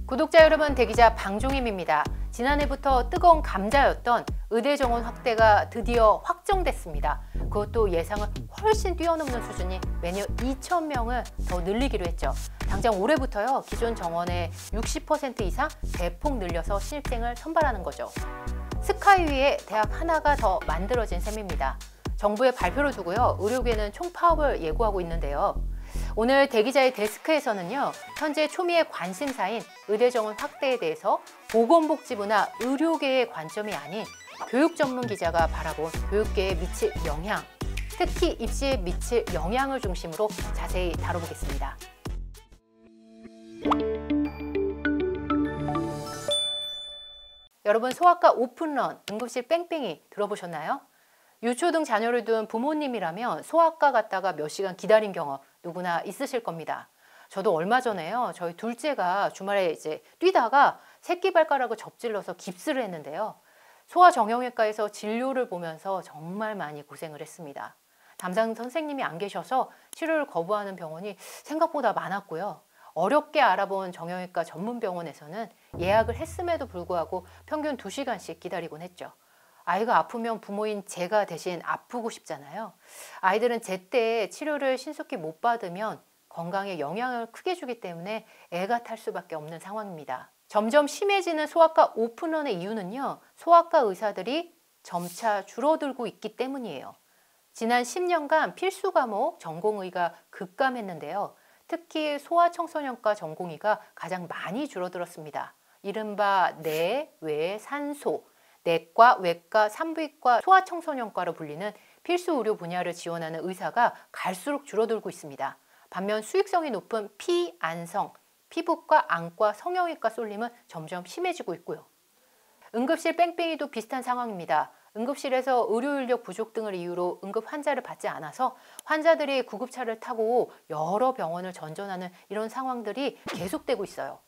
구독자 여러분, 대기자 방종임입니다. 지난해부터 뜨거운 감자였던 의대 정원 확대가 드디어 확정됐습니다. 그것도 예상을 훨씬 뛰어넘는 수준이 매년 2,000명을 더 늘리기로 했죠. 당장 올해부터요, 기존 정원의 60% 이상 대폭 늘려서 신입생을 선발하는 거죠. 스카이 위에 대학 하나가 더 만들어진 셈입니다. 정부의 발표를 두고요, 의료계는 총파업을 예고하고 있는데요. 오늘 대기자의 데스크에서는요, 현재 초미의 관심사인 의대 정원 확대에 대해서 보건복지부나 의료계의 관점이 아닌 교육 전문 기자가 바라본 교육계에 미칠 영향, 특히 입시에 미칠 영향을 중심으로 자세히 다뤄보겠습니다. 여러분, 소아과 오픈런, 응급실 뺑뺑이 들어보셨나요? 유초등 자녀를 둔 부모님이라면 소아과 갔다가 몇 시간 기다린 경험 누구나 있으실 겁니다. 저도 얼마 전에요, 저희 둘째가 주말에 뛰다가 새끼 발가락을 접질러서 깁스를 했는데요. 소아정형외과에서 진료를 보면서 정말 많이 고생을 했습니다. 담당 선생님이 안 계셔서 치료를 거부하는 병원이 생각보다 많았고요. 어렵게 알아본 정형외과 전문병원에서는 예약을 했음에도 불구하고 평균 2시간씩 기다리곤 했죠. 아이가 아프면 부모인 제가 대신 아프고 싶잖아요. 아이들은 제때 치료를 신속히 못 받으면 건강에 영향을 크게 주기 때문에 애가 탈 수밖에 없는 상황입니다. 점점 심해지는 소아과 오픈런의 이유는요, 소아과 의사들이 점차 줄어들고 있기 때문이에요. 지난 10년간 필수 과목 전공의가 급감했는데요. 특히 소아청소년과 전공의가 가장 많이 줄어들었습니다. 이른바 내, 외, 산소, 내과, 외과, 산부인과, 소아청소년과로 불리는 필수 의료 분야를 지원하는 의사가 갈수록 줄어들고 있습니다. 반면 수익성이 높은 피안성, 피부과, 안과, 성형외과 쏠림은 점점 심해지고 있고요. 응급실 뺑뺑이도 비슷한 상황입니다. 응급실에서 의료 인력 부족 등을 이유로 응급 환자를 받지 않아서 환자들이 구급차를 타고 여러 병원을 전전하는 이런 상황들이 계속되고 있어요.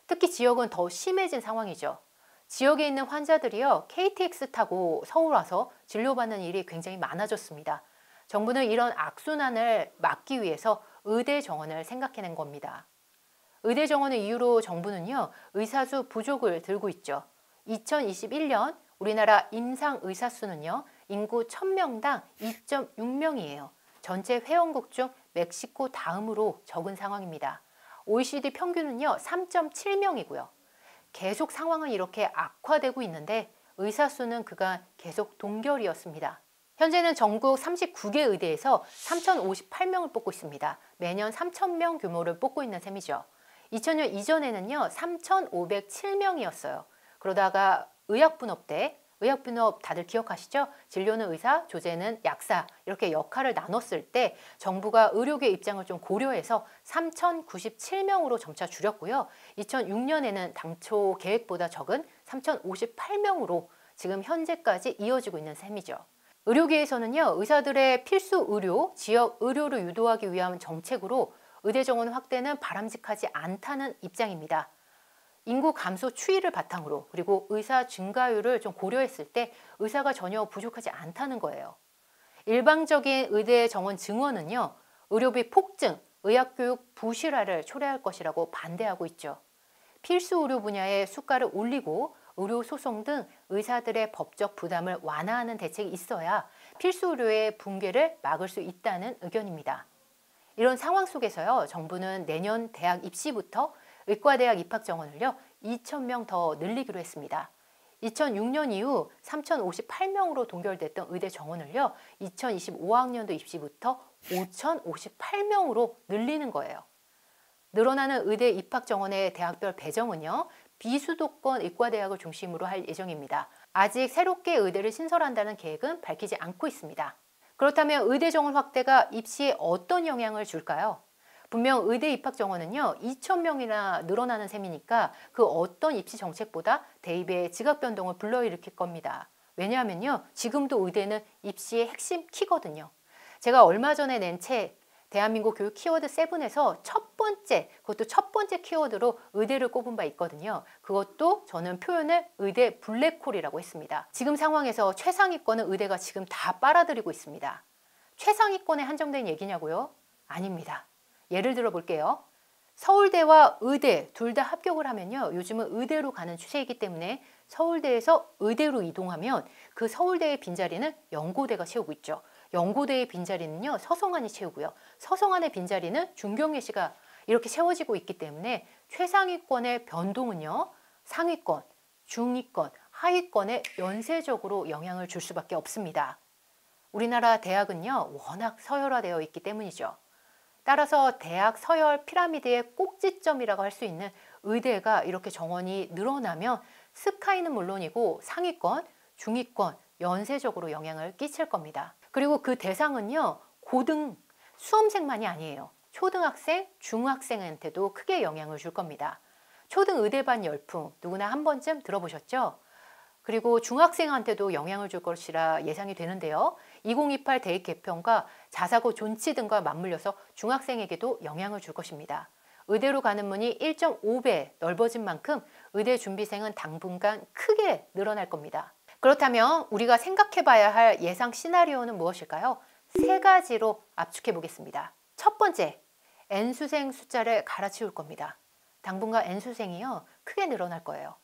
특히 지역은 더 심해진 상황이죠. 지역에 있는 환자들이요, KTX 타고 서울 와서 진료받는 일이 굉장히 많아졌습니다. 정부는 이런 악순환을 막기 위해서 의대 정원을 생각해낸 겁니다. 의대 정원을 이유로 정부는요, 의사수 부족을 들고 있죠. 2021년 우리나라 임상 의사 수는요, 인구 1000명당 2.6명이에요. 전체 회원국 중 멕시코 다음으로 적은 상황입니다. OECD 평균은요, 3.7명이고요. 계속 상황은 이렇게 악화되고 있는데 의사 수는 그간 계속 동결이었습니다. 현재는 전국 39개 의대에서 3,058명을 뽑고 있습니다. 매년 3,000명 규모를 뽑고 있는 셈이죠. 2000년 이전에는요, 3,507명이었어요. 그러다가 의학분업 때, 의학분업 다들 기억하시죠? 진료는 의사, 조제는 약사, 이렇게 역할을 나눴을 때 정부가 의료계 입장을 좀 고려해서 3,097명으로 점차 줄였고요. 2006년에는 당초 계획보다 적은 3,058명으로 지금 현재까지 이어지고 있는 셈이죠. 의료계에서는요, 의사들의 필수 의료, 지역 의료를 유도하기 위한 정책으로 의대 정원 확대는 바람직하지 않다는 입장입니다. 인구 감소 추이를 바탕으로, 그리고 의사 증가율을 좀 고려했을 때 의사가 전혀 부족하지 않다는 거예요. 일방적인 의대 정원 증원은요, 의료비 폭증, 의학교육 부실화를 초래할 것이라고 반대하고 있죠. 필수 의료 분야의 수가를 올리고 의료 소송 등 의사들의 법적 부담을 완화하는 대책이 있어야 필수 의료의 붕괴를 막을 수 있다는 의견입니다. 이런 상황 속에서요, 정부는 내년 대학 입시부터 의과대학 입학 정원을요, 2,000명 더 늘리기로 했습니다. 2006년 이후 3,058명으로 동결됐던 의대 정원을요, 2025학년도 입시부터 5,058명으로 늘리는 거예요. 늘어나는 의대 입학 정원의 대학별 배정은요, 비수도권 의과대학을 중심으로 할 예정입니다. 아직 새롭게 의대를 신설한다는 계획은 밝히지 않고 있습니다. 그렇다면 의대 정원 확대가 입시에 어떤 영향을 줄까요? 분명 의대 입학 정원은요, 2,000명이나 늘어나는 셈이니까 그 어떤 입시 정책보다 대입의 지각 변동을 불러일으킬 겁니다. 왜냐하면요, 지금도 의대는 입시의 핵심 키거든요. 제가 얼마 전에 낸 책 대한민국 교육 키워드 7에서 그것도 첫 번째 키워드로 의대를 꼽은 바 있거든요. 그것도 저는 표현을 의대 블랙홀이라고 했습니다. 지금 상황에서 최상위권은 의대가 지금 다 빨아들이고 있습니다. 최상위권에 한정된 얘기냐고요? 아닙니다. 예를 들어 볼게요. 서울대와 의대 둘 다 합격을 하면요. 요즘은 의대로 가는 추세이기 때문에 서울대에서 의대로 이동하면 그 서울대의 빈자리는 연고대가 채우고 있죠. 연고대의 빈자리는요. 서성한이 채우고요. 서성한의 빈자리는 중경예시가 이렇게 채워지고 있기 때문에 최상위권의 변동은요. 상위권, 중위권, 하위권에 연쇄적으로 영향을 줄 수밖에 없습니다. 우리나라 대학은요. 워낙 서열화되어 있기 때문이죠. 따라서 대학 서열 피라미드의 꼭지점이라고 할 수 있는 의대가 이렇게 정원이 늘어나면 스카이는 물론이고 상위권, 중위권, 연쇄적으로 영향을 끼칠 겁니다. 그리고 그 대상은요. 고등 수험생만이 아니에요. 초등학생, 중학생한테도 크게 영향을 줄 겁니다. 초등 의대반 열풍 누구나 한 번쯤 들어보셨죠? 그리고 중학생한테도 영향을 줄 것이라 예상이 되는데요. 2028 대입 개편과 자사고 존치 등과 맞물려서 중학생에게도 영향을 줄 것입니다. 의대로 가는 문이 1.5배 넓어진 만큼 의대 준비생은 당분간 크게 늘어날 겁니다. 그렇다면 우리가 생각해 봐야 할 예상 시나리오는 무엇일까요? 세 가지로 압축해 보겠습니다. 첫 번째, N수생 숫자를 갈아치울 겁니다. 당분간 N수생이요, 크게 늘어날 거예요.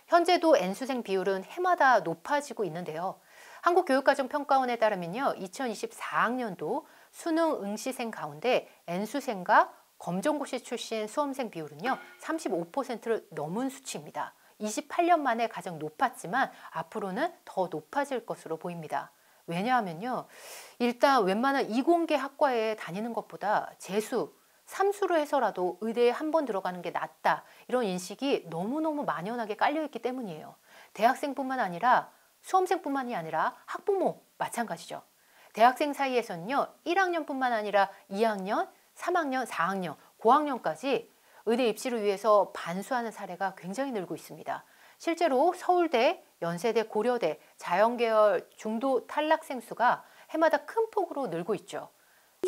현재도 N수생 비율은 해마다 높아지고 있는데요. 한국교육과정평가원에 따르면요. 2024학년도 수능 응시생 가운데 N수생과 검정고시 출신 수험생 비율은요. 35%를 넘은 수치입니다. 28년 만에 가장 높았지만 앞으로는 더 높아질 것으로 보입니다. 왜냐하면요. 일단 웬만한 이공계 학과에 다니는 것보다 재수, 삼수로 해서라도 의대에 한 번 들어가는 게 낫다. 이런 인식이 너무너무 만연하게 깔려있기 때문이에요. 대학생뿐만 아니라 수험생뿐만이 아니라 학부모 마찬가지죠. 대학생 사이에서는요. 1학년뿐만 아니라 2학년, 3학년, 4학년, 고학년까지 의대 입시를 위해서 반수하는 사례가 굉장히 늘고 있습니다. 실제로 서울대, 연세대, 고려대, 자연계열 중도 탈락생 수가 해마다 큰 폭으로 늘고 있죠.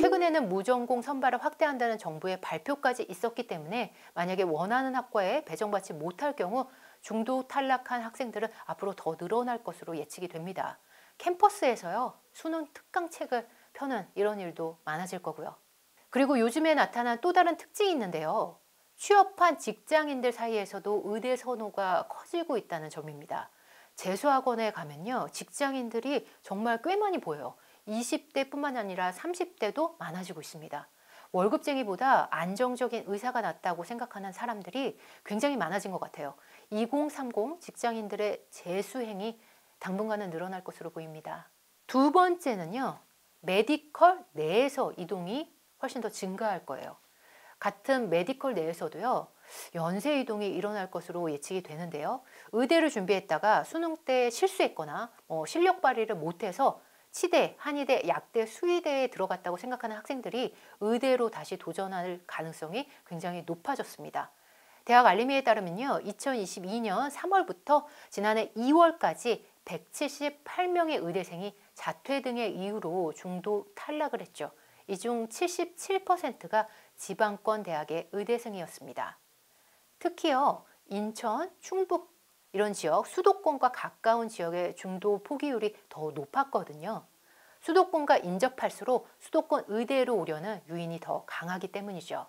최근에는 무전공 선발을 확대한다는 정부의 발표까지 있었기 때문에 만약에 원하는 학과에 배정받지 못할 경우 중도 탈락한 학생들은 앞으로 더 늘어날 것으로 예측이 됩니다. 캠퍼스에서요. 수능 특강책을 펴는 이런 일도 많아질 거고요. 그리고 요즘에 나타난 또 다른 특징이 있는데요. 취업한 직장인들 사이에서도 의대 선호가 커지고 있다는 점입니다. 재수학원에 가면요. 직장인들이 정말 꽤 많이 보여요. 20대뿐만 아니라 30대도 많아지고 있습니다. 월급쟁이보다 안정적인 의사가 낫다고 생각하는 사람들이 굉장히 많아진 것 같아요. 2030 직장인들의 재수행이 당분간은 늘어날 것으로 보입니다. 두 번째는요. 메디컬 내에서 이동이 훨씬 더 증가할 거예요. 같은 메디컬 내에서도요. 연쇄 이동이 일어날 것으로 예측이 되는데요. 의대를 준비했다가 수능 때 실수했거나 실력 발휘를 못해서 치대, 한의대, 약대, 수의대에 들어갔다고 생각하는 학생들이 의대로 다시 도전할 가능성이 굉장히 높아졌습니다. 대학 알림이에 따르면요. 2022년 3월부터 지난해 2월까지 178명의 의대생이 자퇴 등의 이유로 중도 탈락을 했죠. 이 중 77%가 지방권 대학의 의대생이었습니다. 특히요. 인천, 충북 이런 지역, 수도권과 가까운 지역의 중도 포기율이 더 높았거든요. 수도권과 인접할수록 수도권 의대로 오려는 유인이 더 강하기 때문이죠.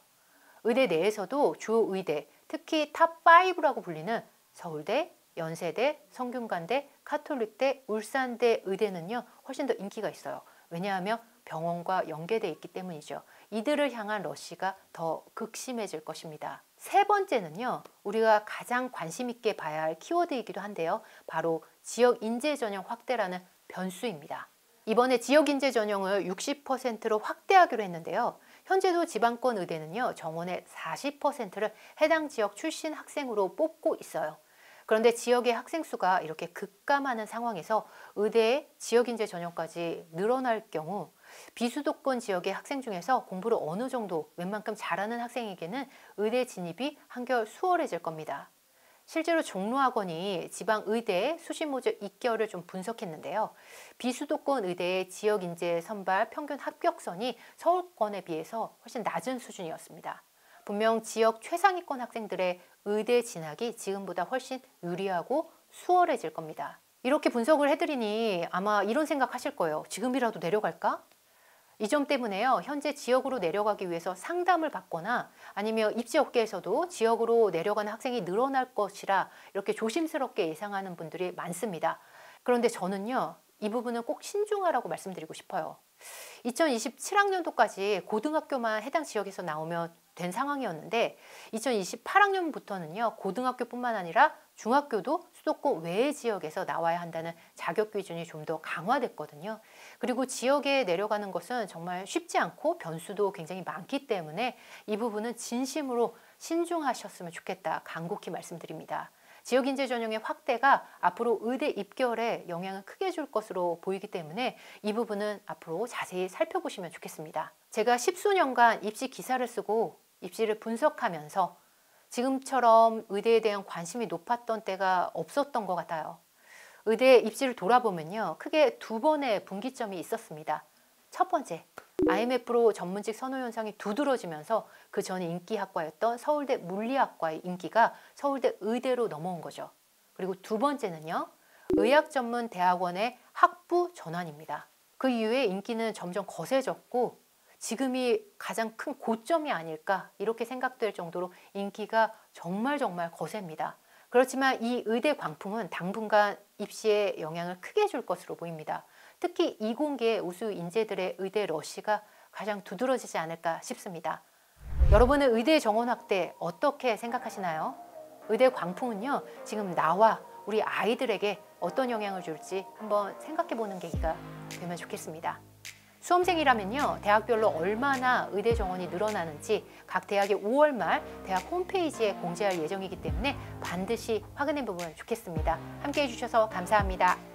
의대 내에서도 주요 의대, 특히 탑5라고 불리는 서울대, 연세대, 성균관대, 카톨릭대, 울산대 의대는요. 훨씬 더 인기가 있어요. 왜냐하면 병원과 연계되어 있기 때문이죠. 이들을 향한 러시가 더 극심해질 것입니다. 세 번째는요. 우리가 가장 관심 있게 봐야 할 키워드이기도 한데요. 바로 지역 인재 전형 확대라는 변수입니다. 이번에 지역 인재 전형을 60%로 확대하기로 했는데요. 현재도 지방권 의대는요. 정원의 40%를 해당 지역 출신 학생으로 뽑고 있어요. 그런데 지역의 학생 수가 이렇게 급감하는 상황에서 의대의 지역인재 전형까지 늘어날 경우 비수도권 지역의 학생 중에서 공부를 어느 정도 웬만큼 잘하는 학생에게는 의대 진입이 한결 수월해질 겁니다. 실제로 종로학원이 지방 의대 수시모집 입결을 좀 분석했는데요. 비수도권 의대의 지역인재 선발 평균 합격선이 서울권에 비해서 훨씬 낮은 수준이었습니다. 분명 지역 최상위권 학생들의 의대 진학이 지금보다 훨씬 유리하고 수월해질 겁니다. 이렇게 분석을 해드리니 아마 이런 생각 하실 거예요. 지금이라도 내려갈까? 이 점 때문에요. 현재 지역으로 내려가기 위해서 상담을 받거나 아니면 입시 업계에서도 지역으로 내려가는 학생이 늘어날 것이라 이렇게 조심스럽게 예상하는 분들이 많습니다. 그런데 저는요, 이 부분은 꼭 신중하라고 말씀드리고 싶어요. 2027학년도까지 고등학교만 해당 지역에서 나오면 된 상황이었는데 2028학년부터는요, 고등학교뿐만 아니라 중학교도 수도권 외의 지역에서 나와야 한다는 자격 기준이 좀 더 강화됐거든요. 그리고 지역에 내려가는 것은 정말 쉽지 않고 변수도 굉장히 많기 때문에 이 부분은 진심으로 신중하셨으면 좋겠다 간곡히 말씀드립니다. 지역인재 전형의 확대가 앞으로 의대 입결에 영향을 크게 줄 것으로 보이기 때문에 이 부분은 앞으로 자세히 살펴보시면 좋겠습니다. 제가 십수년간 입시 기사를 쓰고 입시를 분석하면서 지금처럼 의대에 대한 관심이 높았던 때가 없었던 것 같아요. 의대 입시를 돌아보면요, 크게 두 번의 분기점이 있었습니다. 첫 번째, IMF로 전문직 선호 현상이 두드러지면서 그 전 인기 학과였던 서울대 물리학과의 인기가 서울대 의대로 넘어온 거죠. 그리고 두 번째는요, 의학 전문 대학원의 학부 전환입니다. 그 이후에 인기는 점점 거세졌고 지금이 가장 큰 고점이 아닐까 이렇게 생각될 정도로 인기가 정말 거셉니다. 그렇지만 이 의대 광풍은 당분간 입시에 영향을 크게 줄 것으로 보입니다. 특히 이공계 우수 인재들의 의대 러시가 가장 두드러지지 않을까 싶습니다. 여러분은 의대 정원 확대 어떻게 생각하시나요? 의대 광풍은요, 지금 나와 우리 아이들에게 어떤 영향을 줄지 한번 생각해 보는 계기가 되면 좋겠습니다. 수험생이라면요, 대학별로 얼마나 의대 정원이 늘어나는지 각 대학의 5월 말 대학 홈페이지에 공지할 예정이기 때문에 반드시 확인해 보면 좋겠습니다. 함께해 주셔서 감사합니다.